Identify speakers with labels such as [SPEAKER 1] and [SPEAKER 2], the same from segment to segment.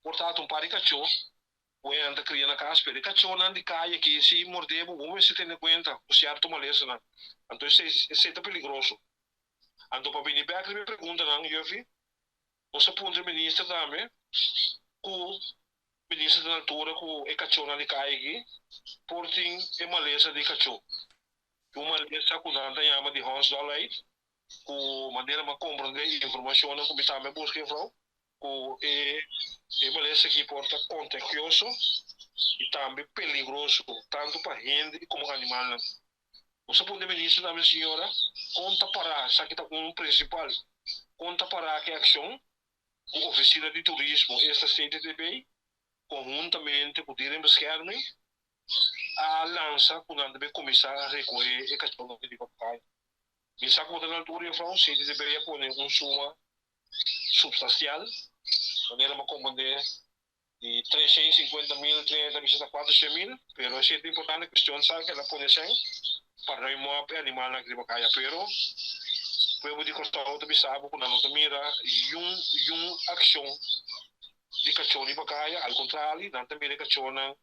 [SPEAKER 1] Portanto, um pare cachorro, o anda criando a casa, ele cachorro não de caia que se morder, vamos se tem conta, o certo maleza não. Então, isso é perigoso. Então, para vir back, me pergunta não, eu vi, você pode ministro também, o ministro da altura, com o cachorro não de caia aqui, por tem é maleza de cachorro. Uma maleza com nada chama de Hans Dolly, com maneira uma compreender informação, não como está me busca com e maleza que porta contagioso e também perigoso, tanto para gente como animal. Você pode ministro da minha senhora, conta para, isso aqui está com um principal, conta para que ação, com a oficina de turismo, esta CTTB, conjuntamente com o Direito a lança, quando deve começar a recolher e cachorro de papai. Me saco da altura, então, se deveria pôr um suma substancial, maneira uma comandante de 350 mil, 30 mil, 400 mil, pero é importante a questão, sabe, que ela põe 100 para remover animal na gribacaia, pero eu de costar também sabe, quando não mira, ação de cachorro de bacaia, ao contrário, não também de cachorro não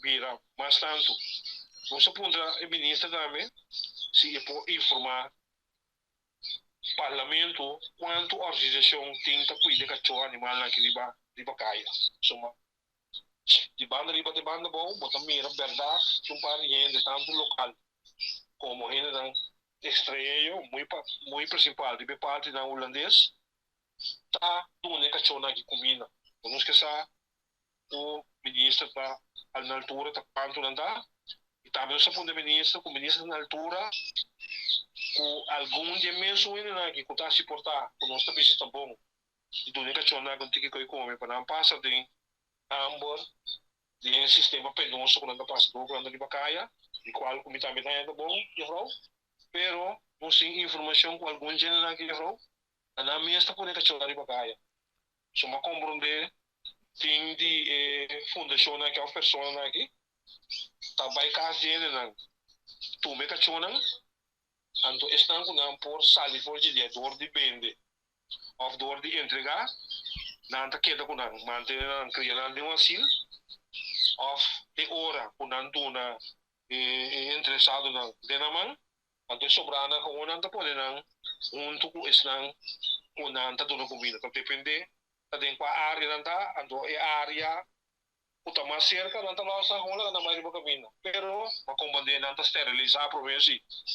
[SPEAKER 1] vira, mas tanto, você pode a ministra também, se pode informar parlamento quanto a organização tenta cuidar de cachorro animal na gribacaia. Soma, de banda bom, botar mira, verdade, um par de gente, tanto local, como gente estranho, muito principal, de parte da holandês, tá doendo cachorro aqui comida. Não esqueça, o ministro está na altura, tá quanto não dá, e também o segundo ministro, com o ministro na altura, com algum dia mesmo que está se portar, com nossa visita bom, e doendo cachorro aqui que come, para não passar de ambos, de um sistema penoso, quando passa do quando de bacaia, e qual como também está bom, pero não tem informação com algum gênero aqui, na minha está por cachorro de bacaia. Se uma compreender, tem de fundação aqui, a pessoa aqui, também caso gênero, tu me cachorro, então estão com por salir por de dor de vender, ou dor de entregar, não está queda com manter criando de um asilo, ou de hora, com não interessado na denaman, então sobrana com não está podendo tudo estão com não está dando comida, então depende tem qual área não está, então é área o tamanho cerca não está lá só com ela na mais de boca vinda, pero a comandante não está esterilizar a província